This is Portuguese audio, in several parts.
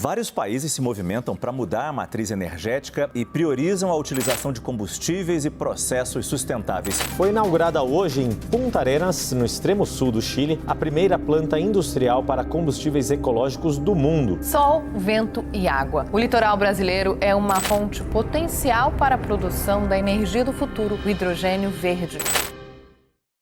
Vários países se movimentam para mudar a matriz energética e priorizam a utilização de combustíveis e processos sustentáveis. Foi inaugurada hoje em Punta Arenas, no extremo sul do Chile, a primeira planta industrial para combustíveis ecológicos do mundo. Sol, vento e água. O litoral brasileiro é uma fonte potencial para a produção da energia do futuro, o hidrogênio verde.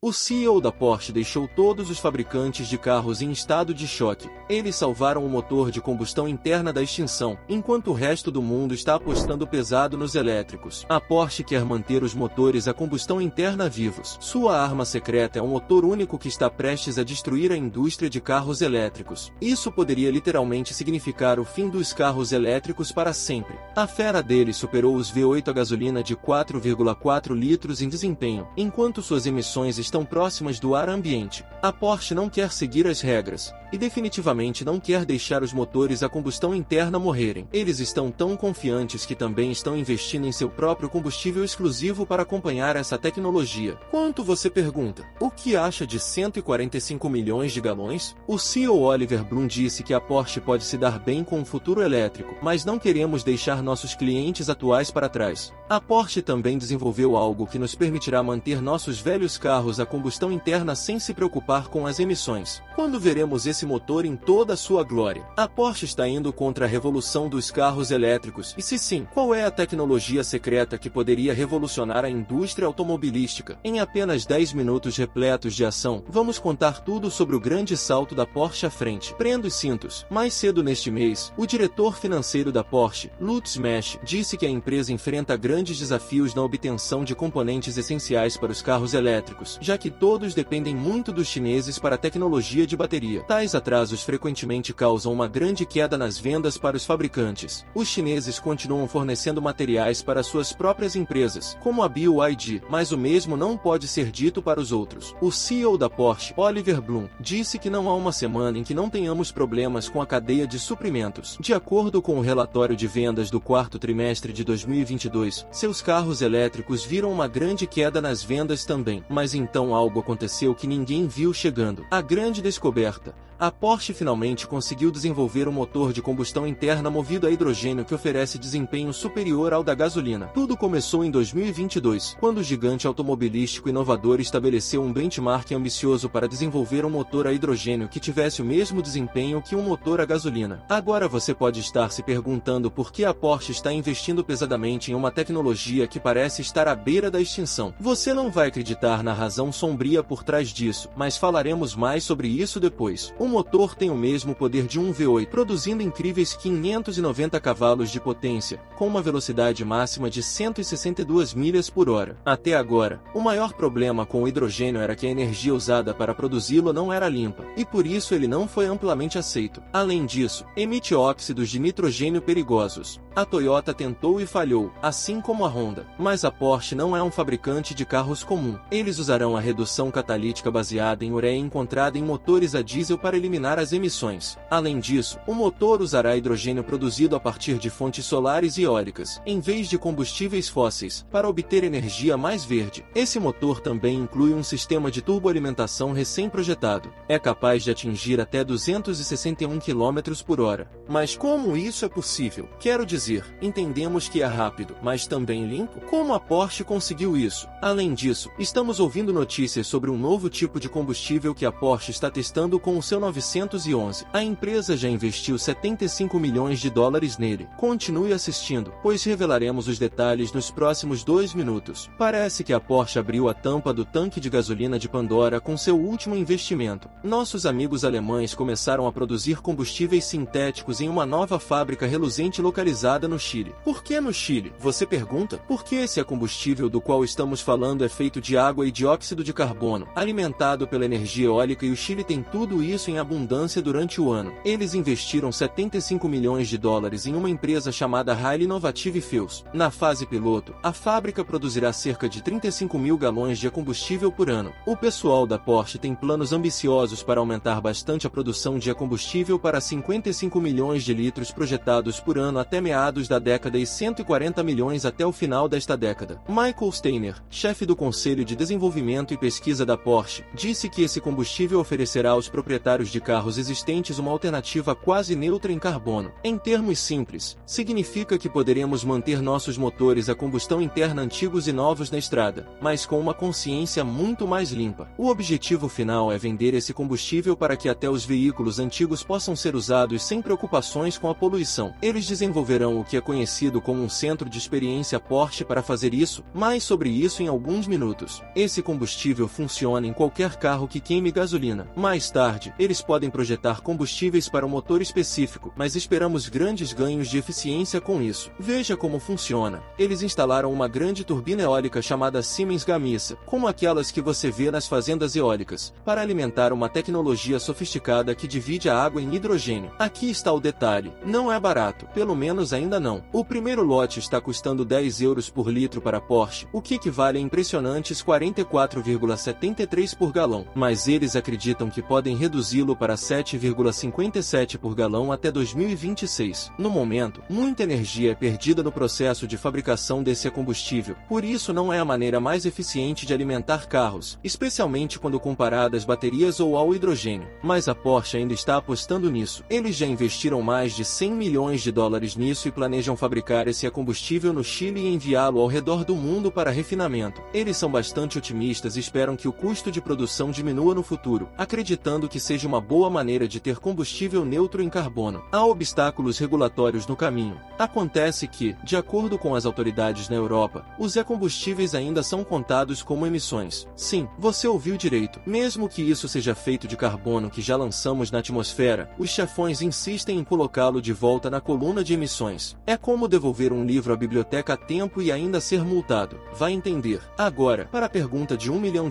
O CEO da Porsche deixou todos os fabricantes de carros em estado de choque. Eles salvaram o motor de combustão interna da extinção, enquanto o resto do mundo está apostando pesado nos elétricos. A Porsche quer manter os motores a combustão interna vivos. Sua arma secreta é um motor único que está prestes a destruir a indústria de carros elétricos. Isso poderia literalmente significar o fim dos carros elétricos para sempre. A fera dele superou os V8 a gasolina de 4,4 litros em desempenho, enquanto suas emissões estão próximas do ar ambiente. A Porsche não quer seguir as regras, e definitivamente não quer deixar os motores a combustão interna morrerem. Eles estão tão confiantes que também estão investindo em seu próprio combustível exclusivo para acompanhar essa tecnologia. Quanto você pergunta? O que acha de 145 milhões de galões? O CEO Oliver Blume disse que a Porsche pode se dar bem com o futuro elétrico, mas não queremos deixar nossos clientes atuais para trás. A Porsche também desenvolveu algo que nos permitirá manter nossos velhos carros a combustão interna sem se preocupar com as emissões. Quando veremos esse motor em toda a sua glória? A Porsche está indo contra a revolução dos carros elétricos. E se sim, qual é a tecnologia secreta que poderia revolucionar a indústria automobilística? Em apenas 10 minutos repletos de ação, vamos contar tudo sobre o grande salto da Porsche à frente. Prenda os cintos. Mais cedo neste mês, o diretor financeiro da Porsche, Lutz Mesch, disse que a empresa enfrenta grandes desafios na obtenção de componentes essenciais para os carros elétricos, já que todos dependem muito dos chineses para a tecnologia de bateria. Tais atrasos frequentemente causam uma grande queda nas vendas para os fabricantes. Os chineses continuam fornecendo materiais para suas próprias empresas, como a BYD, mas o mesmo não pode ser dito para os outros. O CEO da Porsche, Oliver Blume, disse que não há uma semana em que não tenhamos problemas com a cadeia de suprimentos. De acordo com o relatório de vendas do quarto trimestre de 2022, seus carros elétricos viram uma grande queda nas vendas também. Mas então algo aconteceu que ninguém viu chegando. A grande descoberta. A Porsche finalmente conseguiu desenvolver um motor de combustão interna movido a hidrogênio que oferece desempenho superior ao da gasolina. Tudo começou em 2022, quando o gigante automobilístico inovador estabeleceu um benchmark ambicioso para desenvolver um motor a hidrogênio que tivesse o mesmo desempenho que um motor a gasolina. Agora você pode estar se perguntando por que a Porsche está investindo pesadamente em uma tecnologia que parece estar à beira da extinção. Você não vai acreditar na razão sombria por trás disso, mas falaremos mais sobre isso depois. O motor tem o mesmo poder de um V8, produzindo incríveis 590 cavalos de potência, com uma velocidade máxima de 162 milhas por hora. Até agora, o maior problema com o hidrogênio era que a energia usada para produzi-lo não era limpa, e por isso ele não foi amplamente aceito. Além disso, emite óxidos de nitrogênio perigosos. A Toyota tentou e falhou, assim como a Honda. Mas a Porsche não é um fabricante de carros comum. Eles usarão a redução catalítica baseada em ureia encontrada em motores a diesel para eliminar as emissões. Além disso, o motor usará hidrogênio produzido a partir de fontes solares e eólicas, em vez de combustíveis fósseis, para obter energia mais verde. Esse motor também inclui um sistema de turboalimentação recém-projetado. É capaz de atingir até 261 km por hora. Mas como isso é possível? Quero dizer, entendemos que é rápido, mas também limpo? Como a Porsche conseguiu isso? Além disso, estamos ouvindo notícias sobre um novo tipo de combustível que a Porsche está testando com o seu 911. A empresa já investiu 75 milhões de dólares nele. Continue assistindo, pois revelaremos os detalhes nos próximos 2 minutos. Parece que a Porsche abriu a tampa do tanque de gasolina de Pandora com seu último investimento. Nossos amigos alemães começaram a produzir combustíveis sintéticos em uma nova fábrica reluzente localizada no Chile. Por que no Chile? Você pergunta? Porque esse combustível do qual estamos falando é feito de água e dióxido de carbono, alimentado pela energia eólica, e o Chile tem tudo isso em abundância durante o ano. Eles investiram 75 milhões de dólares em uma empresa chamada Highly Innovative Fuels. Na fase piloto, a fábrica produzirá cerca de 35 mil galões de combustível por ano. O pessoal da Porsche tem planos ambiciosos para aumentar bastante a produção de combustível para 55 milhões de litros projetados por ano até meados da década e 140 milhões até o final desta década. Michael Steiner, chefe do Conselho de Desenvolvimento e Pesquisa da Porsche, disse que esse combustível oferecerá aos proprietários proprietários de carros existentes uma alternativa quase neutra em carbono. Em termos simples, significa que poderemos manter nossos motores a combustão interna antigos e novos na estrada, mas com uma consciência muito mais limpa. O objetivo final é vender esse combustível para que até os veículos antigos possam ser usados sem preocupações com a poluição. Eles desenvolverão o que é conhecido como um centro de experiência Porsche para fazer isso, mais sobre isso em alguns minutos. Esse combustível funciona em qualquer carro que queime gasolina. Mais tarde, eles podem projetar combustíveis para um motor específico, mas esperamos grandes ganhos de eficiência com isso. Veja como funciona. Eles instalaram uma grande turbina eólica chamada Siemens Gamesa, como aquelas que você vê nas fazendas eólicas, para alimentar uma tecnologia sofisticada que divide a água em hidrogênio. Aqui está o detalhe. Não é barato, pelo menos ainda não. O primeiro lote está custando 10 euros por litro para a Porsche, o que equivale a impressionantes 44,73 por galão, mas eles acreditam que podem reduzi-lo para 7,57 por galão até 2026. No momento, muita energia é perdida no processo de fabricação desse combustível, por isso não é a maneira mais eficiente de alimentar carros, especialmente quando comparada às baterias ou ao hidrogênio. Mas a Porsche ainda está apostando nisso. Eles já investiram mais de 100 milhões de dólares nisso e planejam fabricar esse combustível no Chile e enviá-lo ao redor do mundo para refinamento. Eles são bastante otimistas e esperam que o custo de produção diminua no futuro, acreditando que seja uma boa maneira de ter combustível neutro em carbono. Há obstáculos regulatórios no caminho. Acontece que, de acordo com as autoridades na Europa, os combustíveis ainda são contados como emissões. Sim, você ouviu direito. Mesmo que isso seja feito de carbono que já lançamos na atmosfera, os chefões insistem em colocá-lo de volta na coluna de emissões. É como devolver um livro à biblioteca a tempo e ainda ser multado. Vai entender. Agora, para a pergunta de $1 milhão,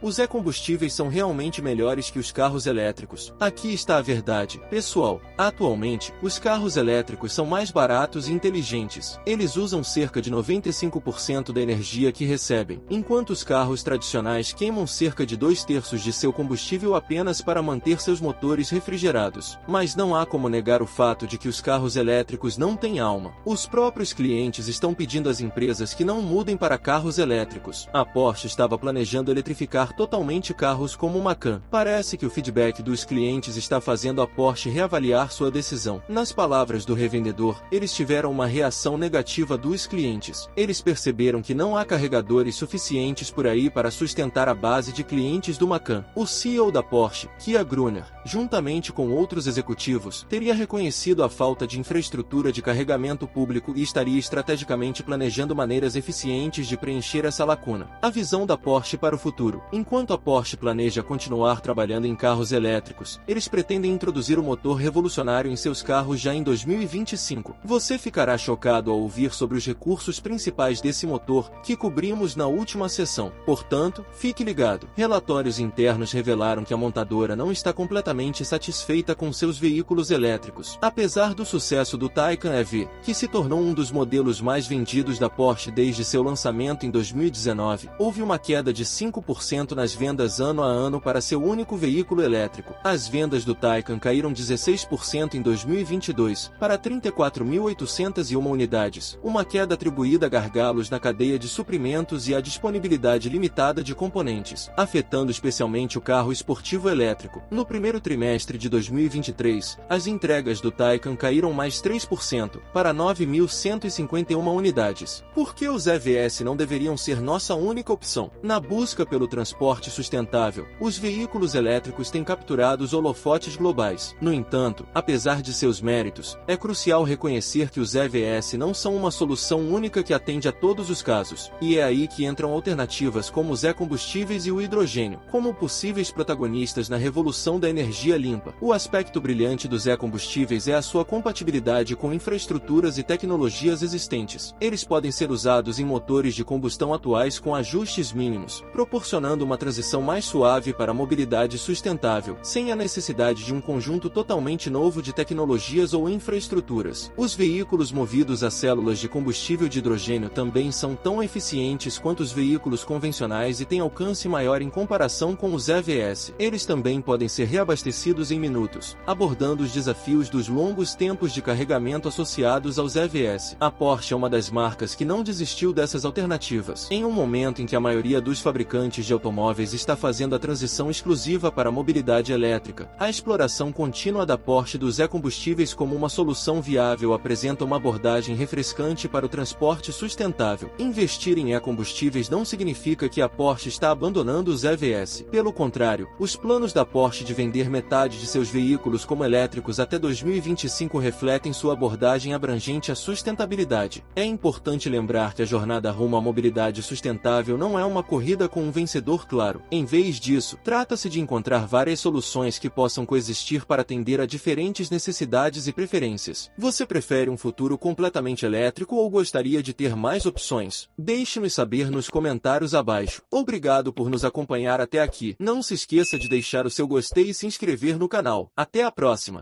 os combustíveis são realmente melhores que os carros elétricos? Aqui está a verdade, pessoal. Atualmente, os carros elétricos são mais baratos e inteligentes. Eles usam cerca de 95% da energia que recebem, enquanto os carros tradicionais queimam cerca de 2/3 de seu combustível apenas para manter seus motores refrigerados. Mas não há como negar o fato de que os carros elétricos não têm alma. Os próprios clientes estão pedindo às empresas que não mudem para carros elétricos. A Porsche estava planejando eletrificar totalmente carros como o Macan. Parece que o feedback dos clientes está fazendo a Porsche reavaliar sua decisão. Nas palavras do revendedor, eles tiveram uma reação negativa dos clientes. Eles perceberam que não há carregadores suficientes por aí para sustentar a base de clientes do Macan. O CEO da Porsche, Kia Gruner, juntamente com outros executivos, teria reconhecido a falta de infraestrutura de carregamento público e estaria estrategicamente planejando maneiras eficientes de preencher essa lacuna. A visão da Porsche para o futuro. Enquanto a Porsche planeja continuar trabalhando em carros elétricos, eles pretendem introduzir o motor revolucionário em seus carros já em 2025. Você ficará chocado ao ouvir sobre os recursos principais desse motor, que cobrimos na última sessão. Portanto, fique ligado. Relatórios internos revelaram que a montadora não está completamente satisfeita com seus veículos elétricos. Apesar do sucesso do Taycan EV, que se tornou um dos modelos mais vendidos da Porsche desde seu lançamento em 2019, houve uma queda de 5% nas vendas ano a ano para seu único veículo elétrico. As vendas do Taycan caíram 16% em 2022, para 34.801 unidades, uma queda atribuída a gargalos na cadeia de suprimentos e à disponibilidade limitada de componentes, afetando especialmente o carro esportivo elétrico. No primeiro trimestre de 2023, as entregas do Taycan caíram mais 3%, para 9.151 unidades. Por que os EVs não deveriam ser nossa única opção? Na busca pelo transporte sustentável, os veículos elétricos têm capturado os holofotes globais. No entanto, apesar de seus méritos, é crucial reconhecer que os EVs não são uma solução única que atende a todos os casos, e é aí que entram alternativas como os combustíveis e o hidrogênio, como possíveis protagonistas na revolução da energia limpa. O aspecto brilhante dos combustíveis é a sua compatibilidade com infraestruturas e tecnologias existentes. Eles podem ser usados em motores de combustão atuais com ajustes mínimos, proporcionando uma transição mais suave para a mobilidade sustentável, sem a necessidade de um conjunto totalmente novo de tecnologias ou infraestruturas. Os veículos movidos a células de combustível de hidrogênio também são tão eficientes quanto os veículos convencionais e têm alcance maior em comparação com os EVs. Eles também podem ser reabastecidos em minutos, abordando os desafios dos longos tempos de carregamento associados aos EVs. A Porsche é uma das marcas que não desistiu dessas alternativas. Em um momento em que a maioria dos fabricantes de automóveis está fazendo a transição exclusiva para a mobilidade mobilidade elétrica. A exploração contínua da Porsche dos e-combustíveis como uma solução viável apresenta uma abordagem refrescante para o transporte sustentável. Investir em e-combustíveis não significa que a Porsche está abandonando os EVs. Pelo contrário, os planos da Porsche de vender metade de seus veículos como elétricos até 2025 refletem sua abordagem abrangente à sustentabilidade. É importante lembrar que a jornada rumo à mobilidade sustentável não é uma corrida com um vencedor claro. Em vez disso, trata-se de encontrar várias soluções que possam coexistir para atender a diferentes necessidades e preferências. Você prefere um futuro completamente elétrico ou gostaria de ter mais opções? Deixe-nos saber nos comentários abaixo. Obrigado por nos acompanhar até aqui. Não se esqueça de deixar o seu gostei e se inscrever no canal. Até a próxima!